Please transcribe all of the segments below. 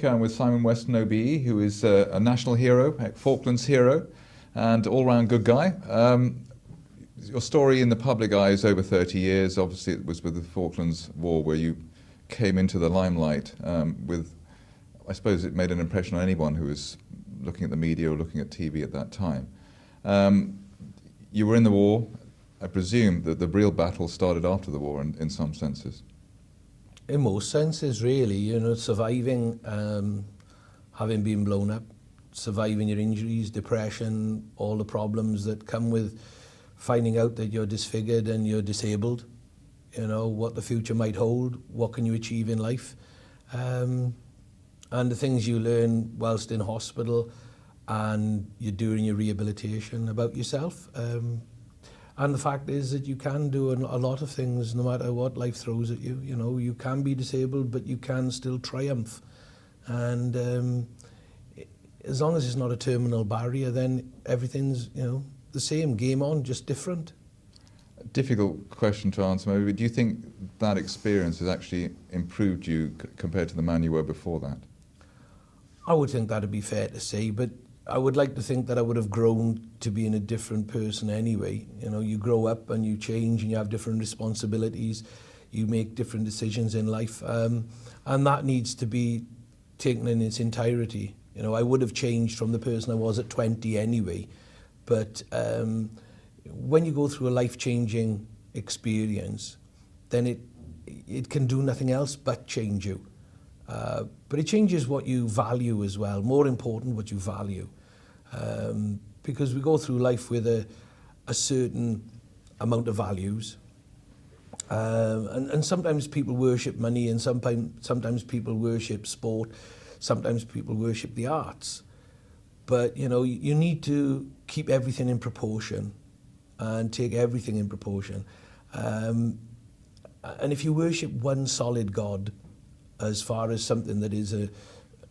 America. I'm with Simon Weston OBE, who is a national hero, a Falklands hero, and all-round good guy. Your story in the public eye is over 30 years. Obviously, it was with the Falklands War where you came into the limelight with, I suppose it made an impression on anyone who was looking at the media or looking at TV at that time. You were in the war. I presume that the real battle started after the war in some senses. In most senses, really, you know, surviving, having been blown up, surviving your injuries, depression, all the problems that come with finding out that you're disfigured and you're disabled, you know, what the future might hold, what can you achieve in life, and the things you learn whilst in hospital and you're doing your rehabilitation about yourself. And the fact is that you can do a lot of things no matter what life throws at you. You know, you can be disabled, but you can still triumph. And as long as it's not a terminal barrier, then everything's, you know, the same, game on, just different. Difficult question to answer, maybe, but do you think that experience has actually improved you compared to the man you were before that? I would think that'd be fair to say, but I would like to think that I would have grown to being a different person anyway. You know, you grow up and you change and you have different responsibilities, you make different decisions in life, and that needs to be taken in its entirety. You know, I would have changed from the person I was at 20 anyway, but when you go through a life-changing experience, then it can do nothing else but change you. But it changes what you value as well, more important what you value. Because we go through life with a certain amount of values. And sometimes people worship money, and sometimes people worship sport, sometimes people worship the arts. But, you know, you need to keep everything in proportion and take everything in proportion. And if you worship one solid God, as far as something that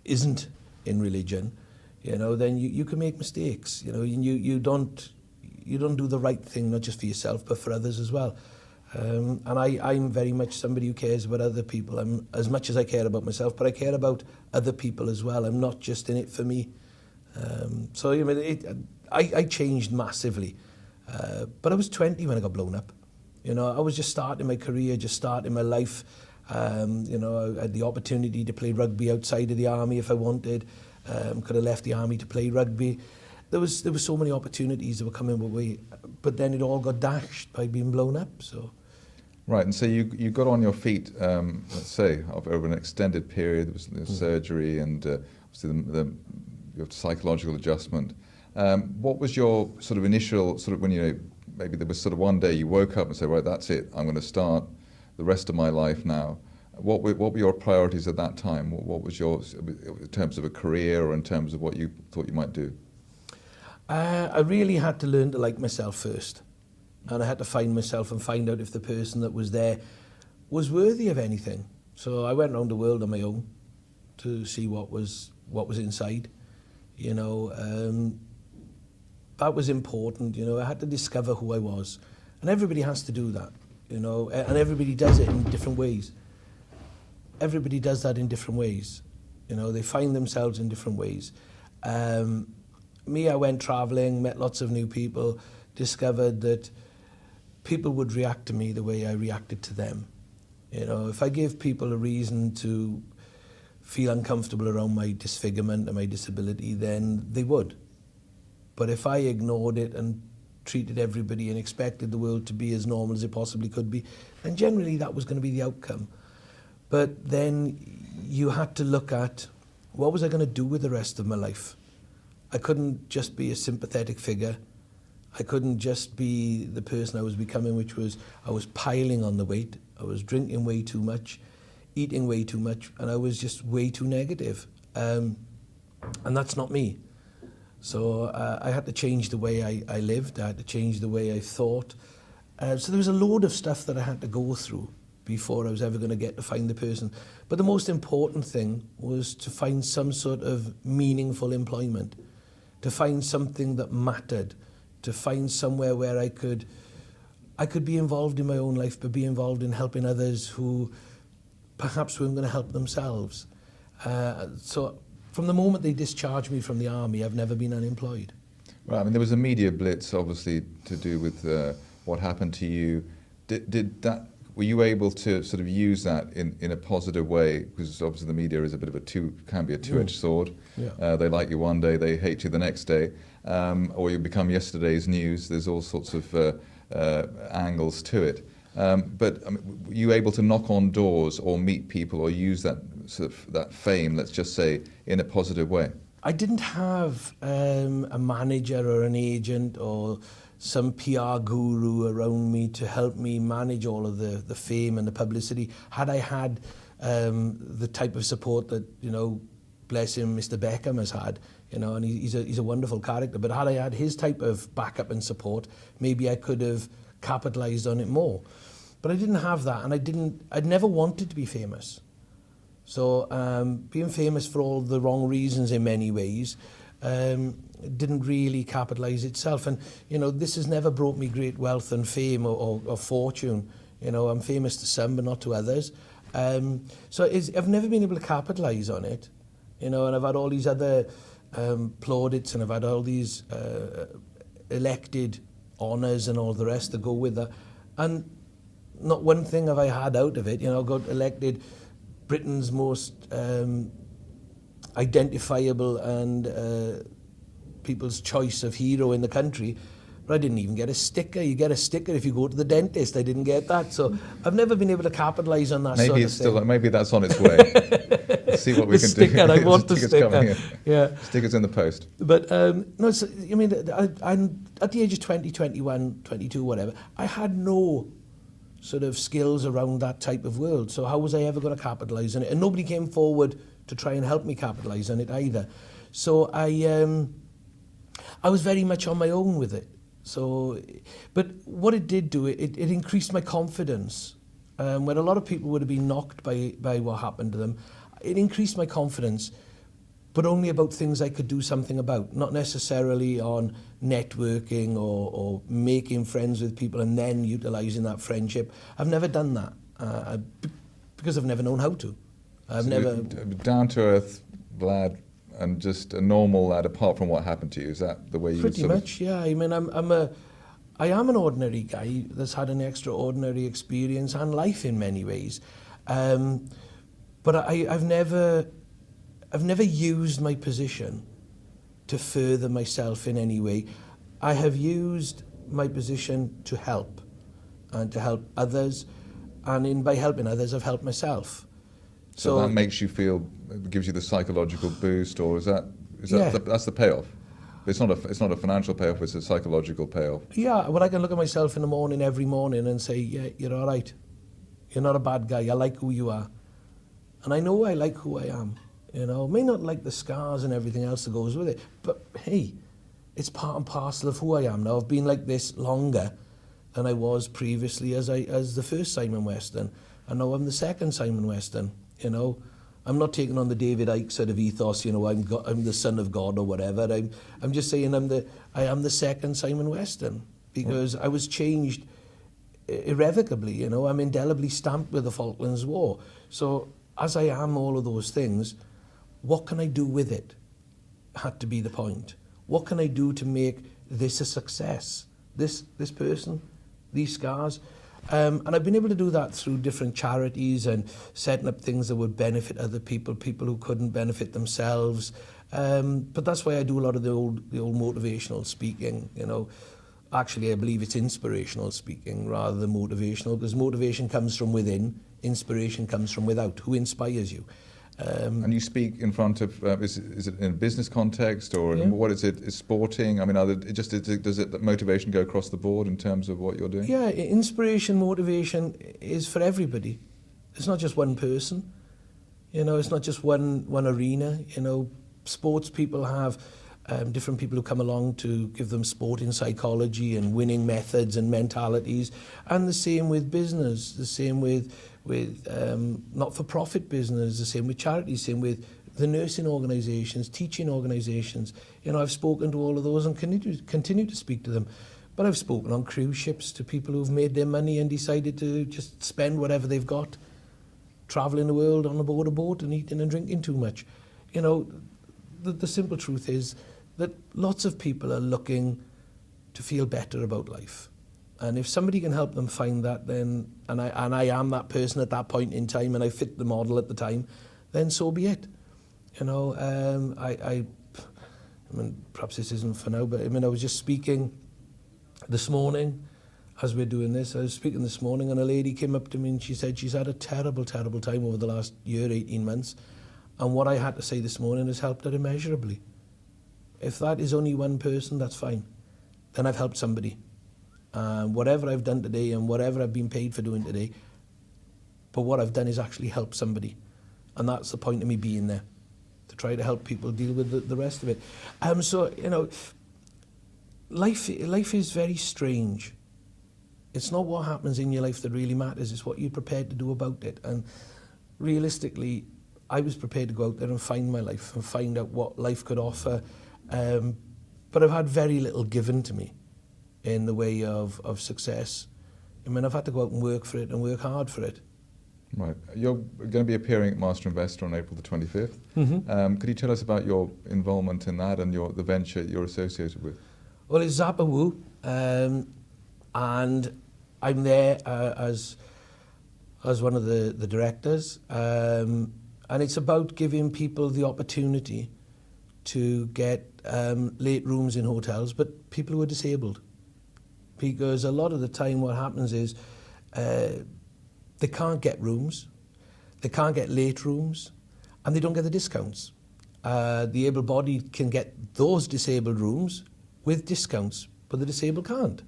isn't in religion, you know, then you can make mistakes. You know, you don't do the right thing, not just for yourself, but for others as well. And I'm very much somebody who cares about other people. I'm as much as I care about myself, but I care about other people as well. I'm not just in it for me. So, you know, I changed massively. But I was 20 when I got blown up. You know, I was just starting my career, just starting my life. You know, I had the opportunity to play rugby outside of the army if I wanted. Could have left the army to play rugby. There was so many opportunities that were coming my way, but then it all got dashed by being blown up. So, right, and so you got on your feet, let's say, over an extended period. There was surgery and obviously your psychological adjustment. What was your sort of initial sort of when you know maybe there was sort of one day you woke up and said, right, that's it, I'm going to start the rest of my life now. What were your priorities at that time? What was yours in terms of a career or in terms of what you thought you might do? I really had to learn to like myself first, and I had to find myself and find out if the person that was there was worthy of anything. So I went around the world on my own to see what was inside. You know, that was important. You know, I had to discover who I was, and everybody has to do that. You know, and everybody does it in different ways. Everybody does that in different ways. You know, they find themselves in different ways. Me, I went traveling, met lots of new people, discovered that people would react to me the way I reacted to them. You know, if I gave people a reason to feel uncomfortable around my disfigurement and my disability, then they would. But if I ignored it and treated everybody and expected the world to be as normal as it possibly could be, and generally that was going to be the outcome. But then you had to look at, what was I going to do with the rest of my life? I couldn't just be a sympathetic figure. I couldn't just be the person I was becoming, which was, I was piling on the weight. I was drinking way too much, eating way too much, and I was just way too negative. And that's not me. So I had to change the way I lived. I had to change the way I thought. So there was a load of stuff that I had to go through before I was ever going to get to find the person. But the most important thing was to find some sort of meaningful employment, to find something that mattered, to find somewhere where I could be involved in my own life, but be involved in helping others who perhaps weren't going to help themselves. So from the moment they discharged me from the army, I've never been unemployed. Right, I mean, there was a media blitz, obviously, to do with what happened to you. Did that? Were you able to sort of use that in a positive way? Because obviously the media is a bit of can be a two-edged sword. Yeah. They like you one day, they hate you the next day, or you become yesterday's news. There's all sorts of angles to it. But I mean, were you able to knock on doors or meet people or use that sort of that fame, let's just say, in a positive way? I didn't have a manager or an agent or some PR guru around me to help me manage all of the fame and the publicity. Had I had the type of support that, you know, bless him, Mr. Beckham has had, you know, and he's a wonderful character, but had I had his type of backup and support, maybe I could have capitalised on it more. But I didn't have that, and I'd never wanted to be famous. So being famous for all the wrong reasons in many ways didn't really capitalise itself. And, you know, this has never brought me great wealth and fame or fortune. You know, I'm famous to some, but not to others. So I've never been able to capitalise on it. You know, and I've had all these other plaudits, and I've had all these elected honours and all the rest that go with that. And not one thing have I had out of it. You know, got elected Britain's most identifiable and people's choice of hero in the country, but I didn't even get a sticker. You get a sticker if you go to the dentist. I didn't get that, so I've never been able to capitalise on that. Maybe sort it's of thing. still. Maybe that's on its way. Let's see what we can sticker, do. I want the sticker. Yeah, stickers in the post. But no, so, I mean, I'm at the age of 20, 21, 22, whatever. I had no sort of skills around that type of world. So how was I ever going to capitalise on it? And nobody came forward to try and help me capitalise on it either. So I was very much on my own with it. So, but what it did do, it increased my confidence. When a lot of people would have been knocked by what happened to them, it increased my confidence, but only about things I could do something about, not necessarily on networking or making friends with people and then utilising that friendship. I've never done that because I've never known how to. I've never... Down-to-earth lad and just a normal lad apart from what happened to you, is that the way you... Pretty much, yeah. I mean, I am an ordinary guy that's had an extraordinary experience and life in many ways. But I've never used my position to further myself in any way. I have used my position to help and to help others, and by helping others, I've helped myself. So that makes you feel, gives you the psychological boost, or is that Yeah. That's the payoff? It's not a financial payoff, it's a psychological payoff. Yeah, well, I can look at myself in the morning, every morning, and say, yeah, you're all right. You're not a bad guy. I like who you are. And I know I like who I am. You know, may not like the scars and everything else that goes with it, but hey, it's part and parcel of who I am now. I've been like this longer than I was previously as the first Simon Weston, and now I'm the second Simon Weston. You know, I'm not taking on the David Icke sort of ethos. You know, I'm the son of God or whatever. I'm just saying I am the second Simon Weston, because I was changed irrevocably. You know, I'm indelibly stamped with the Falklands War. So as I am all of those things, what can I do with it? Had to be the point. What can I do to make this a success? This person, these scars. And I've been able to do that through different charities and setting up things that would benefit other people who couldn't benefit themselves. But that's why I do a lot of the old motivational speaking. You know, actually I believe it's inspirational speaking rather than motivational, because motivation comes from within, inspiration comes from without. Who inspires you? And you speak in front of, is it in a business context, or Yeah. what is it? Is sporting? I mean, does it motivation go across the board in terms of what you're doing? Yeah, inspiration, motivation is for everybody. It's not just one person. You know, it's not just one arena. You know, sports people have different people who come along to give them sporting psychology and winning methods and mentalities, and the same with business, the same with not-for-profit business, the same with charities, same with the nursing organisations, teaching organisations. You know, I've spoken to all of those and continue to speak to them. But I've spoken on cruise ships to people who've made their money and decided to just spend whatever they've got travelling the world on board a boat and eating and drinking too much. You know, the simple truth is that lots of people are looking to feel better about life. And if somebody can help them find that, then, and I am that person at that point in time, and I fit the model at the time, then so be it. You know, I mean, perhaps this isn't for now, but I mean, I was just speaking this morning, as we're doing this, I was speaking this morning, and a lady came up to me and she said she's had a terrible, terrible time over the last year, 18 months. And what I had to say this morning has helped her immeasurably. If that is only one person, that's fine. Then I've helped somebody. Whatever I've done today and whatever I've been paid for doing today, but what I've done is actually help somebody. And that's the point of me being there, to try to help people deal with the rest of it. So, you know, life is very strange. It's not what happens in your life that really matters, it's what you're prepared to do about it. And realistically, I was prepared to go out there and find my life and find out what life could offer. But I've had very little given to me in the way of success. I mean, I've had to go out and work for it and work hard for it. Right. You're going to be appearing at Master Investor on April the 25th. Mm-hmm. Could you tell us about your involvement in that and the venture you're associated with? Well, it's Zappa Woo, and I'm there as one of the directors, and it's about giving people the opportunity to get late rooms in hotels, but people who are disabled. Because a lot of the time what happens is they can't get rooms, they can't get late rooms, and they don't get the discounts. The able-bodied can get those disabled rooms with discounts, but the disabled can't.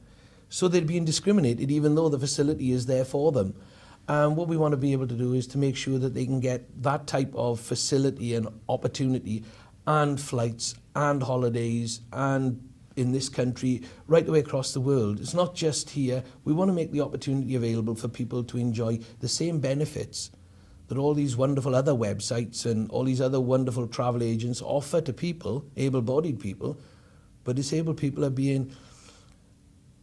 So they're being discriminated even though the facility is there for them. And what we want to be able to do is to make sure that they can get that type of facility and opportunity and flights and holidays and in this country, right the way across the world. It's not just here. We want to make the opportunity available for people to enjoy the same benefits that all these wonderful other websites and all these other wonderful travel agents offer to people, able-bodied people, but disabled people are being,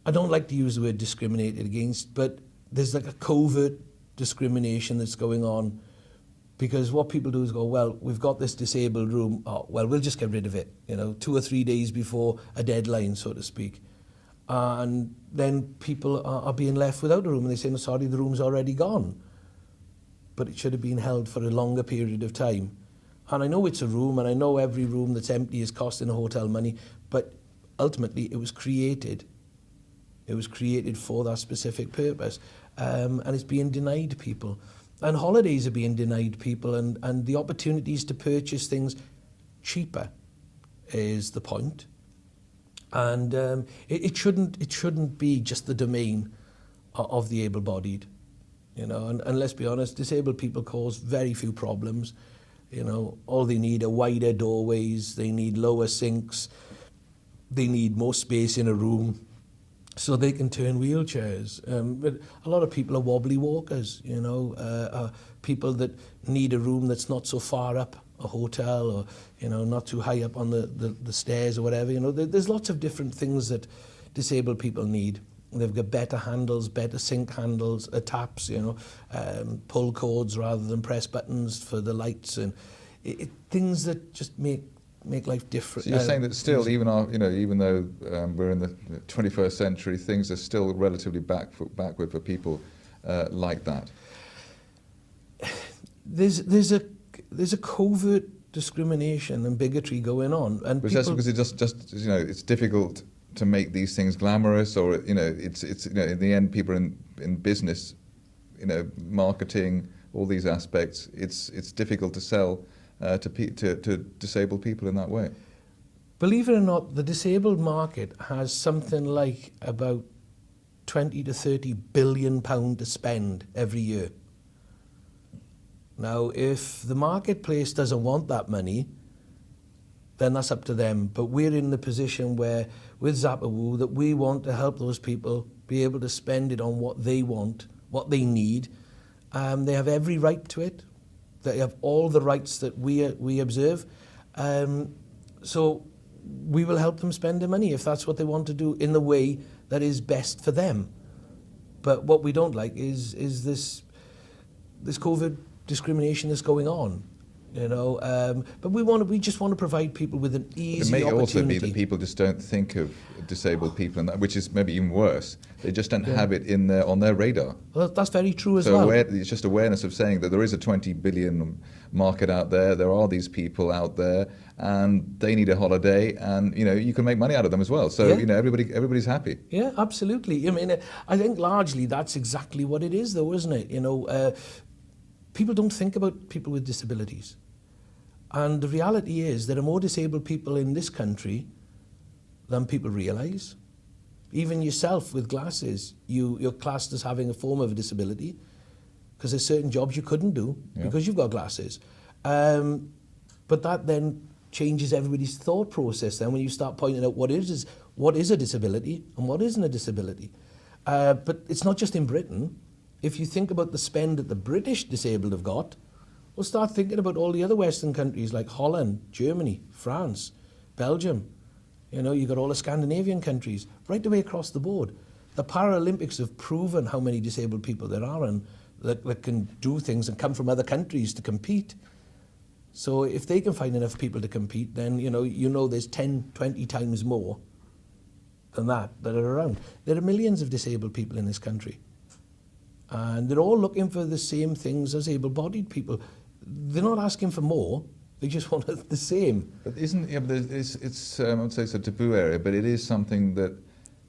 I don't like to use the word discriminated against, but there's like a covert discrimination that's going on. Because what people do is go, well, we've got this disabled room, oh, well, we'll just get rid of it, you know, 2 or 3 days before a deadline, so to speak. And then people are being left without a room, and they say, no, sorry, the room's already gone. But it should have been held for a longer period of time. And I know it's a room, and I know every room that's empty is costing a hotel money, but ultimately it was created. It was created for that specific purpose, and it's being denied people. And holidays are being denied people, and the opportunities to purchase things cheaper is the point. And it shouldn't be just the domain of the able-bodied, you know. And let's be honest, disabled people cause very few problems. You know, all they need are wider doorways, they need lower sinks, they need more space in a room, so they can turn wheelchairs. But a lot of people are wobbly walkers, you know, people that need a room that's not so far up a hotel or, you know, not too high up on the stairs or whatever. You know, there's lots of different things that disabled people need. They've got better handles, better sink handles, taps, you know, pull cords rather than press buttons for the lights, and things that just make life different. So you're saying that still, even though we're in the 21st century, things are still relatively backward for people like that. There's a covert discrimination and bigotry going on, and but that's because it just you know, it's difficult to make these things glamorous, or you know, it's you know, in the end, people in business, you know, marketing, all these aspects, it's difficult to sell to disabled people in that way. Believe it or not, the disabled market has something like about 20 to 30 billion pound to spend every year. Now, if the marketplace doesn't want that money, then that's up to them. But we're in the position where, with Zappa Woo, that we want to help those people be able to spend it on what they want, what they need. They have every right to it. They have all the rights that we observe. So we will help them spend their money if that's what they want to do in the way that is best for them. But what we don't like is this COVID discrimination that's going on. You know, but we just want to provide people with an easy opportunity. It may also be opportunity. that people just don't think of disabled people, and that, which is maybe even worse. They just don't have it on their radar. Well, that's very true as So well. it's just awareness of saying that there is a 20 billion market out there. There are these people out there, and they need a holiday, and you can make money out of them as well. So Yeah. everybody's happy. Yeah, absolutely. I mean, I think largely that's exactly what it is, though, isn't it? People don't think about people with disabilities. And the reality is there are more disabled people in this country than people realise. Even yourself with glasses, you're classed as having a form of a disability because there's certain jobs you couldn't do because you've got glasses. But that then changes everybody's thought process then when you start pointing out what is a disability and what isn't a disability. But it's not just in Britain. If you think about the spend that the British disabled have got, we'll start thinking about all the other Western countries like Holland, Germany, France, Belgium. You've got all the Scandinavian countries, right the way across the board. The Paralympics have proven how many disabled people there are and that can do things and come from other countries to compete. So if they can find enough people to compete, then there's 10, 20 times more than that are around. There are millions of disabled people in this country. And they're all looking for the same things as able-bodied people. They're not asking for more. They just want the same. But it's I would say it's a taboo area, but it is something that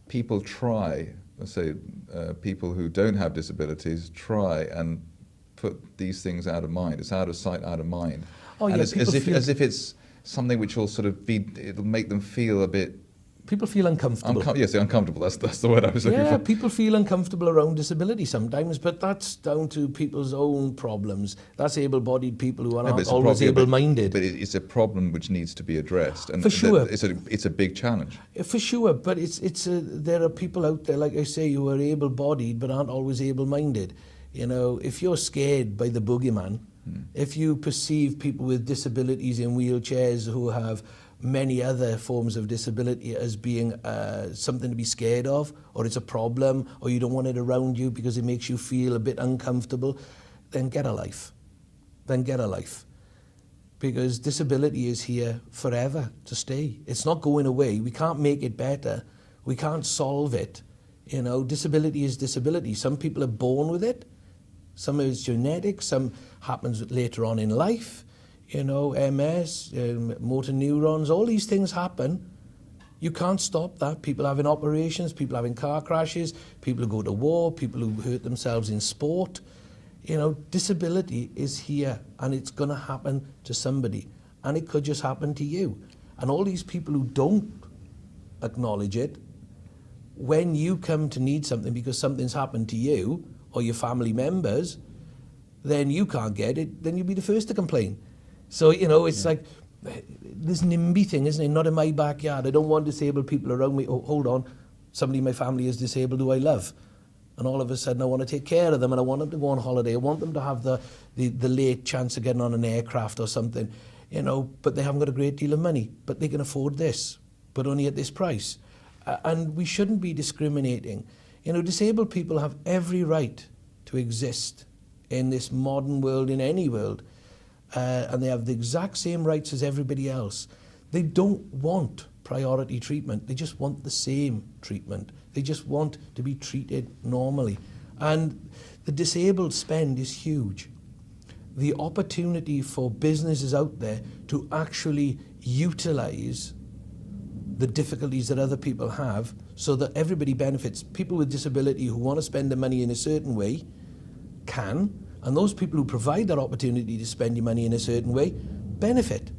people try. Let's say people who don't have disabilities try and put these things out of mind. It's out of sight, out of mind. Oh, and yeah, as if it's something which will it'll make them feel a bit. People feel uncomfortable. Yes, uncomfortable. That's the word I was looking for. Yeah, people feel uncomfortable around disability sometimes, but that's down to people's own problems. That's able-bodied people who aren't always able-minded. But it's a problem which needs to be addressed, and for sure, it's a big challenge. For sure, but there are people out there, like I say, who are able-bodied but aren't always able-minded. If you're scared by the boogeyman, if you perceive people with disabilities in wheelchairs who have many other forms of disability as being something to be scared of, or it's a problem, or you don't want it around you because it makes you feel a bit uncomfortable, then get a life. Because disability is here forever to stay. It's not going away. We can't make it better. We can't solve it. Disability is disability. Some people are born with it. Some is genetic. Some happens later on in life. MS, motor neurons, all these things happen. You can't stop that. People having operations, people having car crashes, people who go to war, people who hurt themselves in sport. Disability is here and it's going to happen to somebody. And it could just happen to you. And all these people who don't acknowledge it, when you come to need something because something's happened to you or your family members, then you can't get it, then you'll be the first to complain. So, it's like this NIMBY thing, isn't it? Not in my backyard. I don't want disabled people around me. Oh, hold on. Somebody in my family is disabled who I love. And all of a sudden I want to take care of them and I want them to go on holiday. I want them to have the late chance of getting on an aircraft or something, but they haven't got a great deal of money. But they can afford this, but only at this price. And we shouldn't be discriminating. Disabled people have every right to exist in this modern world, in any world. And they have the exact same rights as everybody else. They don't want priority treatment. They just want the same treatment. They just want to be treated normally. And the disabled spend is huge. The opportunity for businesses out there to actually utilise the difficulties that other people have so that everybody benefits. People with disability who want to spend their money in a certain way can, and those people who provide that opportunity to spend your money in a certain way benefit.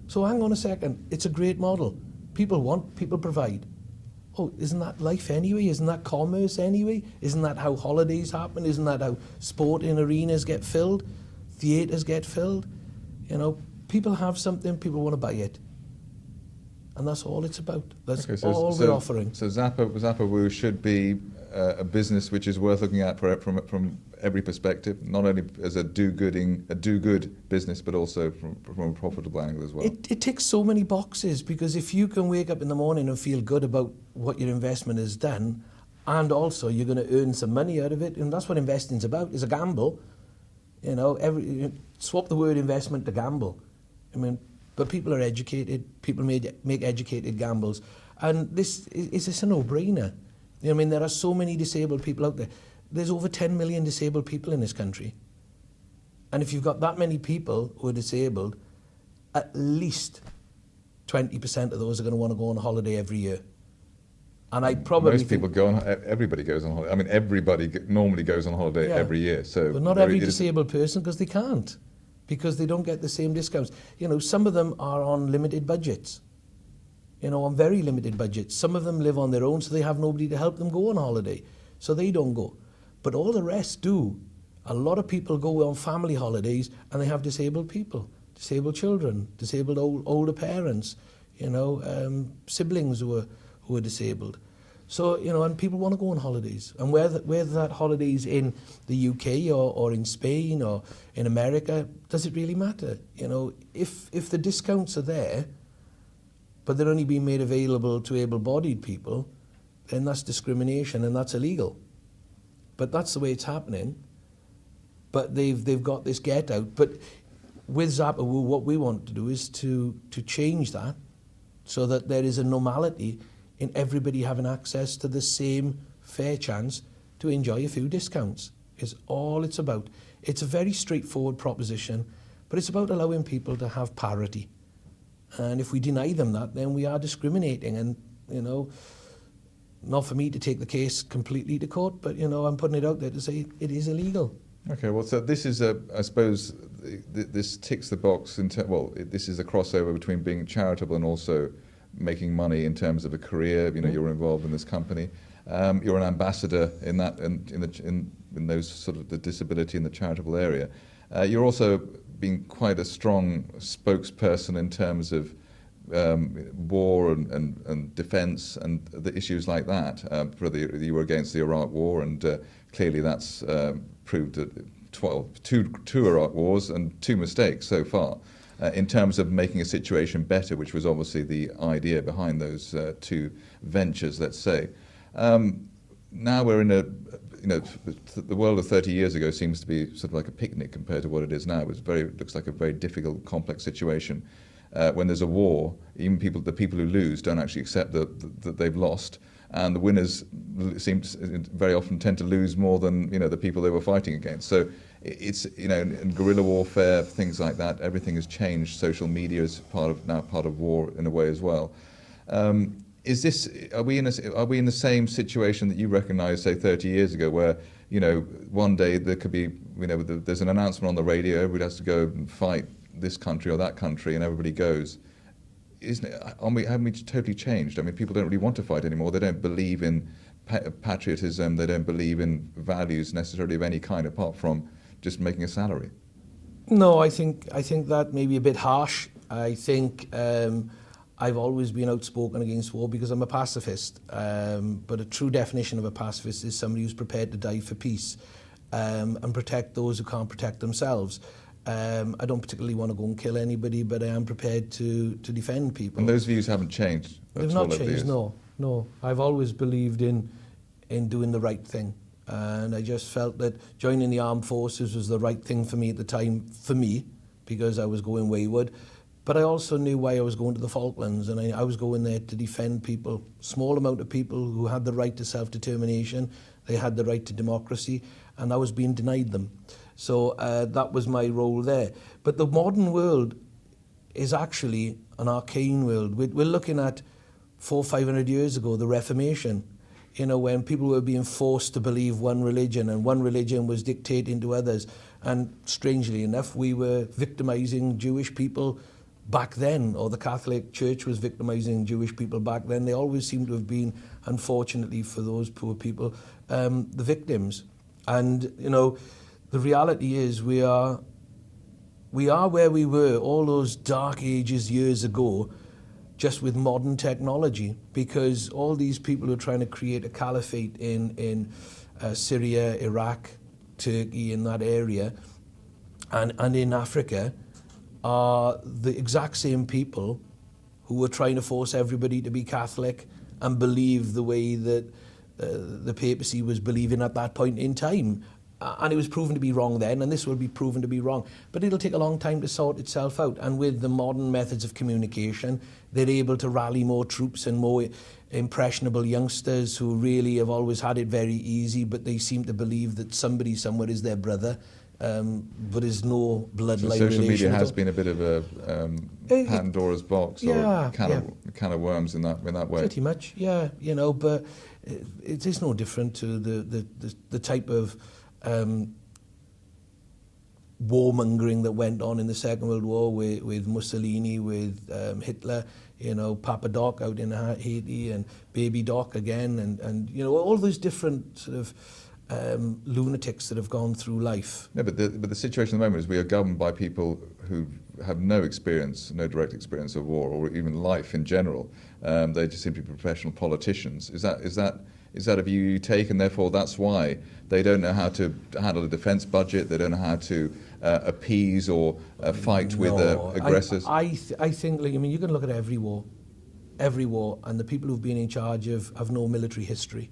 So hang on a second, it's a great model. People want, people provide. Oh, isn't that life anyway? Isn't that commerce anyway? Isn't that how holidays happen? Isn't that how sporting arenas get filled? Theatres get filled? People have something, people want to buy it. And that's all it's about. That's all we're offering. So Zappa Woo should be a business which is worth looking at from every perspective, not only as a do-good business, but also from a profitable angle as well. It ticks so many boxes, because if you can wake up in the morning and feel good about what your investment has done, and also you're going to earn some money out of it, and that's what investing's about, is a gamble. You know, swap the word investment to gamble. I mean, but people are educated. People make educated gambles, and this is a no-brainer. You know, I mean, there are so many disabled people out there. There's over 10 million disabled people in this country, and if you've got that many people who are disabled, at least 20% of those are going to want to go on holiday every year. And I probably most people go on. Everybody goes on holiday. I mean, everybody normally goes on holiday every year. So, but not every disabled person, because they can't, because they don't get the same discounts. You know, some of them are on limited budgets. You know, on very limited budgets. Some of them live on their own, so they have nobody to help them go on holiday, so they don't go. But all the rest do. A lot of people go on family holidays, and they have disabled people, disabled children, disabled older parents. You know, siblings who are disabled. So, you know, and people want to go on holidays. And whether that holiday's in the UK or in Spain or in America, does it really matter? You know, if the discounts are there, but they're only being made available to able-bodied people, then that's discrimination and that's illegal. But that's the way it's happening. But they've got this get out. But with Zappa Woo, what we want to do is to change that so that there is a normality in everybody having access to the same fair chance to enjoy a few discounts, is all it's about. It's a very straightforward proposition, but it's about allowing people to have parity. And if we deny them that, then we are discriminating. And, you know, not for me to take the case completely to court, but, you know, I'm putting it out there to say it is illegal. Okay, well, so this is I suppose, this ticks the box. This is a crossover between being charitable and also making money in terms of a career. You know, you're involved in this company. You're an ambassador in that, in those sort of the disability and the charitable area. You're also being quite a strong spokesperson in terms of war and defence and the issues like that. You were against the Iraq War, and clearly that's proved that two Iraq wars and two mistakes so far. In terms of making a situation better, which was obviously the idea behind those two ventures, let's say. Now we're in the world of 30 years ago seems to be sort of like a picnic compared to what it is now. It looks like a very difficult, complex situation. When there's a war, even the people who lose don't actually accept that they've lost, and the winners very often tend to lose more than the people they were fighting against. So it's in guerrilla warfare, things like that. Everything has changed. Social media is part of war in a way as well. Are we in the same situation that you recognised, say, 30 years ago, where one day there could be there's an announcement on the radio, everybody has to go and fight this country or that country, and everybody goes. Haven't we totally changed? I mean, people don't really want to fight anymore. They don't believe in patriotism. They don't believe in values necessarily of any kind, apart from just making a salary. No, I think that may be a bit harsh. I think I've always been outspoken against war because I'm a pacifist. But a true definition of a pacifist is somebody who's prepared to die for peace and protect those who can't protect themselves. I don't particularly want to go and kill anybody, but I am prepared to defend people. And those views haven't changed? They've not changed, no. I've always believed in doing the right thing. And I just felt that joining the armed forces was the right thing for me at the time, because I was going wayward. But I also knew why I was going to the Falklands, and I was going there to defend people, small amount of people who had the right to self-determination, they had the right to democracy, and I was being denied them. So that was my role there. But the modern world is actually an arcane world. We're looking at 400 or 500 years ago, the Reformation, when people were being forced to believe one religion, and one religion was dictating to others. And strangely enough, we were victimizing Jewish people back then, or the Catholic Church was victimizing Jewish people back then. They always seem to have been, unfortunately for those poor people, the victims. And, the reality is we are where we were all those dark ages years ago, just with modern technology, because all these people who are trying to create a caliphate in Syria, Iraq, Turkey, in that area, and in Africa, are the exact same people who were trying to force everybody to be Catholic and believe the way that the papacy was believing at that point in time. And it was proven to be wrong then, and this will be proven to be wrong. But it'll take a long time to sort itself out. And with the modern methods of communication, they're able to rally more troops and more impressionable youngsters who really have always had it very easy, but they seem to believe that somebody somewhere is their brother, but there's no bloodline so social relation media at has all. been a bit of a Pandora's box, or a can of worms in that way. Pretty much, yeah. You know, but it is no different to the type of warmongering that went on in the Second World War with Mussolini, with Hitler, you know, Papa Doc out in Haiti, and Baby Doc again, and you know, all those different sort of lunatics that have gone through life. No, but the situation at the moment is we are governed by people who have no experience, no direct experience of war or even life in general. They're just simply professional politicians. Is that a view you take, and therefore that's why they don't know how to handle a defence budget, they don't know how to appease or fight with aggressors? I think, like, I mean, you can look at every war, and the people who've been in charge have no military history.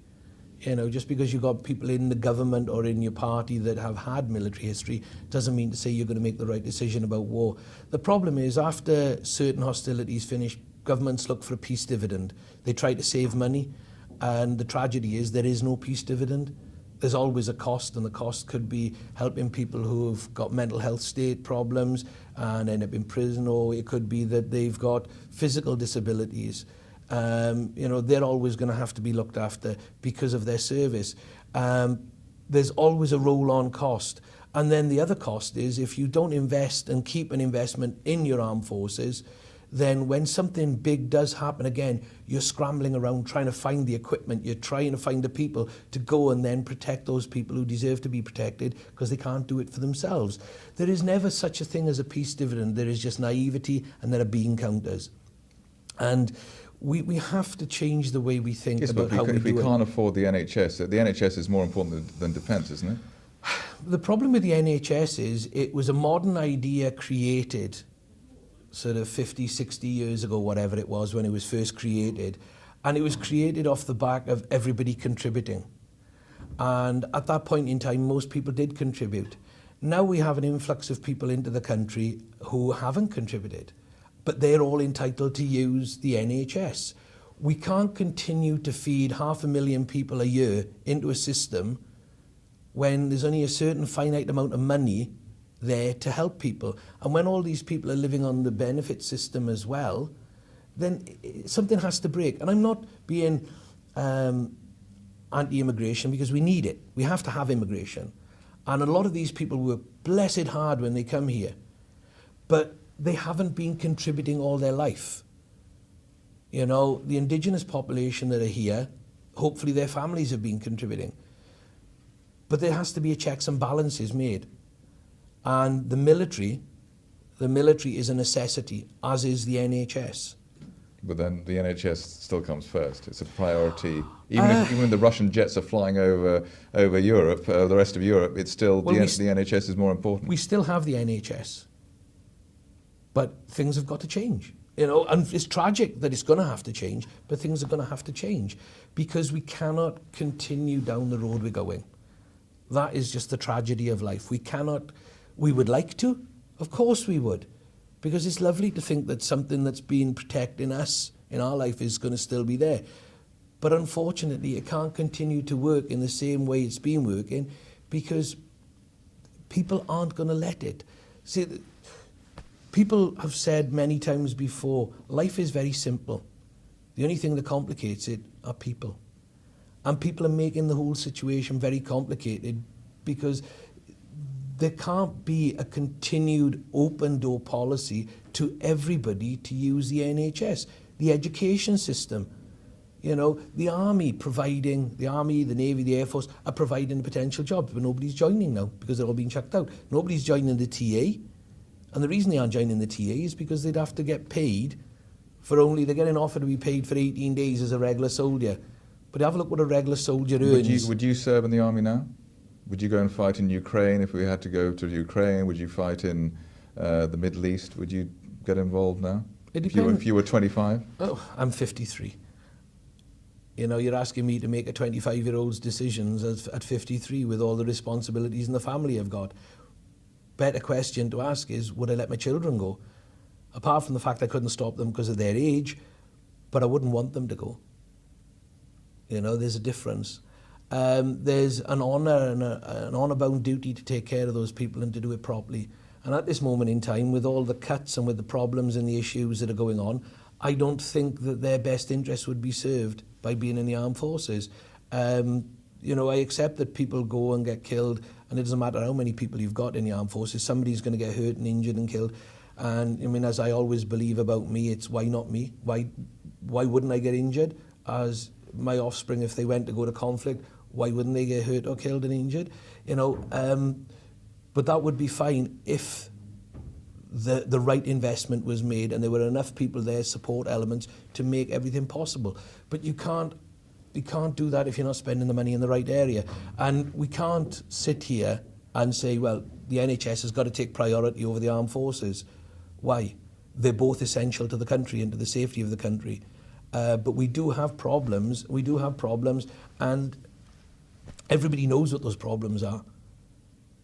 You know, just because you've got people in the government or in your party that have had military history doesn't mean to say you're going to make the right decision about war. The problem is, after certain hostilities finish, governments look for a peace dividend. They try to save money, and the tragedy is there is no peace dividend. There's always a cost, and the cost could be helping people who've got mental health state problems and end up in prison, or it could be that they've got physical disabilities. You know, they're always going to have to be looked after because of their service. There's always a roll-on cost. And then the other cost is, if you don't invest and keep an investment in your armed forces, then when something big does happen again, you're scrambling around trying to find the equipment, you're trying to find the people to go and then protect those people who deserve to be protected because they can't do it for themselves. There is never such a thing as a peace dividend. There is just naivety, and there are bean counters. And we have to change the way we think about how we do it. If we can't afford the NHS, the NHS is more important than defence, isn't it? The problem with the NHS is it was a modern idea created sort of 50, 60 years ago, whatever it was, when it was first created. And it was created off the back of everybody contributing. And at that point in time, most people did contribute. Now we have an influx of people into the country who haven't contributed, but they're all entitled to use the NHS. We can't continue to feed 500,000 people a year into a system when there's only a certain finite amount of money there to help people. And when all these people are living on the benefit system as well, then something has to break. And I'm not being anti-immigration, because we need it. We have to have immigration. And a lot of these people work blessed hard when they come here, but they haven't been contributing all their life. You know, the indigenous population that are here, hopefully their families have been contributing. But there has to be a checks and balances made. And the military is a necessity, as is the NHS. But then the NHS still comes first. It's a priority. Even when the Russian jets are flying over Europe, the rest of Europe, it's still, the NHS is more important. We still have the NHS. But things have got to change. You know, and it's tragic that it's going to have to change, but things are going to have to change, because we cannot continue down the road we're going. That is just the tragedy of life. We would like to, of course we would, because it's lovely to think that something that's been protecting us in our life is going to still be there. But unfortunately, it can't continue to work in the same way it's been working, because people aren't going to let it. See, people have said many times before, life is very simple. The only thing that complicates it are people. And people are making the whole situation very complicated, because there can't be a continued open door policy to everybody to use the NHS. The education system, you know, the Army, the Navy, the Air Force are providing potential jobs, but nobody's joining now because they're all being chucked out. Nobody's joining the TA. And the reason they aren't joining the TA is because they'd have to get paid they're getting offered to be paid for 18 days as a regular soldier. But have a look what a regular soldier earns. Would you serve in the army now? Would you go and fight in Ukraine if we had to go to Ukraine? Would you fight in the Middle East? Would you get involved now? It depends. If you were 25? Oh, I'm 53. You know, you're asking me to make a 25-year-old's decisions at 53 with all the responsibilities in the family I've got. Better question to ask is, would I let my children go? Apart from the fact I couldn't stop them because of their age, but I wouldn't want them to go. You know, there's a difference. There's an honour and an honour-bound duty to take care of those people and to do it properly. And at this moment in time, with all the cuts and with the problems and the issues that are going on, I don't think that their best interest would be served by being in the armed forces. You know, I accept that people go and get killed, and it doesn't matter how many people you've got in the armed forces, somebody's going to get hurt and injured and killed. And I mean, as I always believe about me, it's why not me? Why wouldn't I get injured? As my offspring, if they went to go to conflict, why wouldn't they get hurt or killed and injured? You know, but that would be fine if the right investment was made and there were enough people there, support elements, to make everything possible. But you can't do that if you're not spending the money in the right area. And we can't sit here and say, well, the NHS has got to take priority over the armed forces. Why? They're both essential to the country and to the safety of the country. But we do have problems. And everybody knows what those problems are.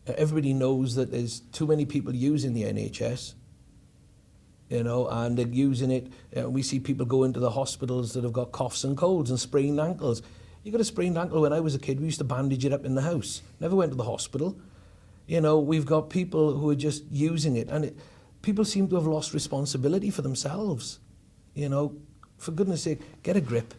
Everybody knows that there's too many people using the NHS, you know, and they're using it. We see people go into the hospitals that have got coughs and colds and sprained ankles. You got a sprained ankle. When I was a kid, we used to bandage it up in the house. Never went to the hospital. You know, we've got people who are just using it, and people seem to have lost responsibility for themselves. You know, for goodness sake, get a grip.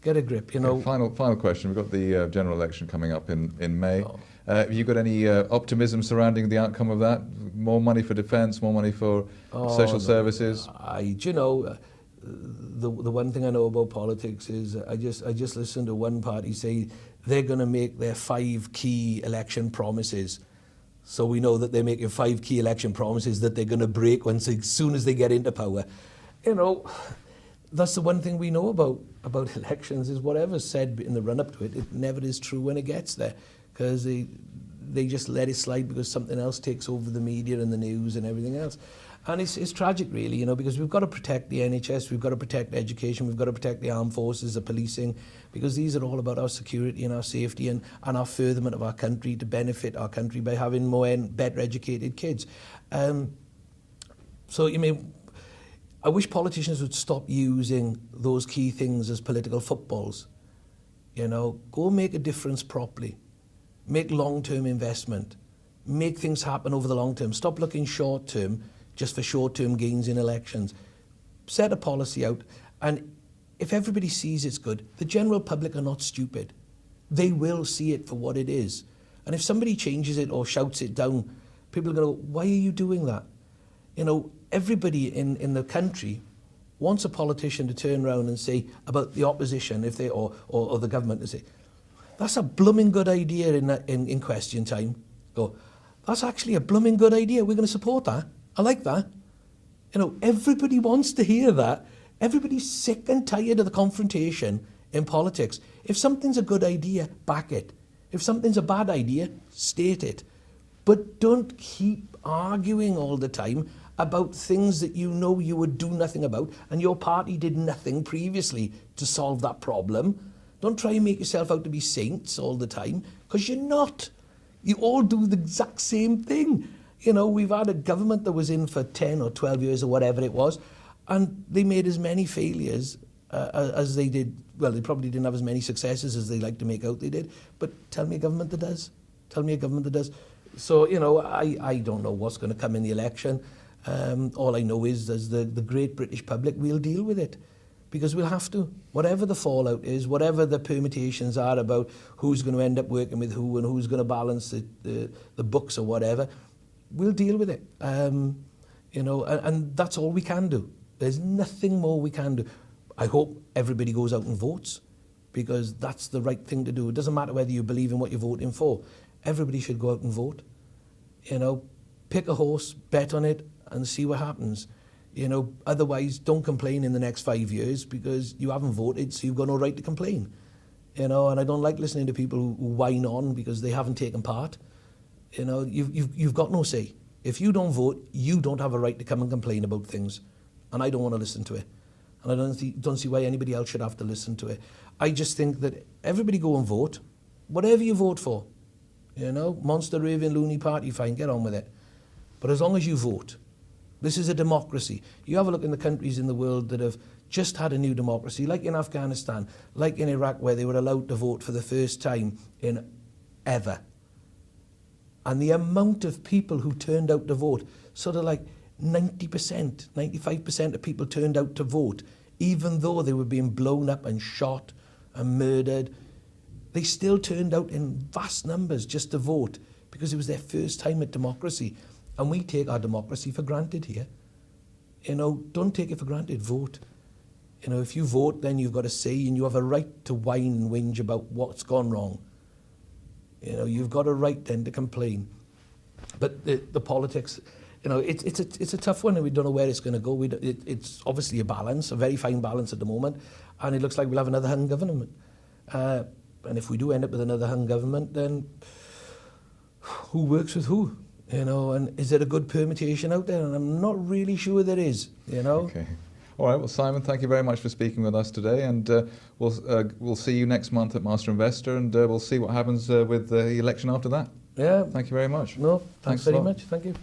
Get a grip, you know. Final question. We've got the general election coming up in May. Have you got any optimism surrounding the outcome of that? More money for defence, more money for social services? You know, the one thing I know about politics is I just listened to one party say they're going to make their 5 key election promises. So we know that they're making 5 key election promises that they're going to break as soon as they get into power. You know, that's the one thing we know about elections, is whatever's said in the run-up to it, it never is true when it gets there, because they just let it slide because something else takes over the media and the news and everything else. And it's tragic, really, you know, because we've got to protect the NHS, we've got to protect education, we've got to protect the armed forces, the policing, because these are all about our security and our safety and our furtherment of our country, to benefit our country by having more and better educated kids. So, you mean, I wish politicians would stop using those key things as political footballs. You know, go make a difference properly. Make long-term investment. Make things happen over the long term. Stop looking short-term just for short-term gains in elections. Set a policy out, and if everybody sees it's good, the general public are not stupid. They will see it for what it is. And if somebody changes it or shouts it down, people are going to go, why are you doing that? You know, everybody in the country wants a politician to turn around and say about the opposition, if they or the government, to say, that's a blooming good idea in question time. Go, that's actually a blooming good idea. We're going to support that. I like that. You know, everybody wants to hear that. Everybody's sick and tired of the confrontation in politics. If something's a good idea, back it. If something's a bad idea, state it. But don't keep arguing all the time about things that you know you would do nothing about, and your party did nothing previously to solve that problem. Don't try and make yourself out to be saints all the time, because you're not. You all do the exact same thing. You know, we've had a government that was in for 10 or 12 years or whatever it was, and they made as many failures as they did. Well, they probably didn't have as many successes as they like to make out they did, but tell me a government that does. Tell me a government that does. So, you know, I don't know what's going to come in the election. All I know is, as the great British public, we'll deal with it, because we'll have to. Whatever the fallout is, whatever the permutations are about who's going to end up working with who and who's going to balance the books or whatever, we'll deal with it. You know, and that's all we can do. There's nothing more we can do. I hope everybody goes out and votes, because that's the right thing to do. It doesn't matter whether you believe in what you're voting for. Everybody should go out and vote. You know, pick a horse, bet on it, and see what happens. You know, otherwise, don't complain in the next 5 years, because you haven't voted, so you've got no right to complain. You know, and I don't like listening to people who whine on because they haven't taken part. You know, you've got no say. If you don't vote, you don't have a right to come and complain about things. And I don't want to listen to it. and I don't see why anybody else should have to listen to it. I just think that everybody go and vote, whatever you vote for. You know, monster raving loony party, fine, get on with it. But as long as you vote, this is a democracy. You have a look in the countries in the world that have just had a new democracy, like in Afghanistan, like in Iraq, where they were allowed to vote for the first time in ever. And the amount of people who turned out to vote, sort of like 90%, 95% of people turned out to vote, even though they were being blown up and shot and murdered. They still turned out in vast numbers just to vote because it was their first time at democracy. And we take our democracy for granted here. You know, don't take it for granted, vote. You know, if you vote, then you've got a say and you have a right to whine and whinge about what's gone wrong. You know, you've got a right then to complain. But the politics, you know, it's a tough one and we don't know where it's going to go. It's obviously a balance, a very fine balance at the moment. And it looks like we'll have another hung government. And if we do end up with another hung government, then who works with who? You know, and is there a good permutation out there? And I'm not really sure there is, you know. Okay. All right, well, Simon, thank you very much for speaking with us today, and we'll see you next month at Master Investor, and we'll see what happens with the election after that. Yeah. Thank you very much. No, thanks very a lot. much. Thank you.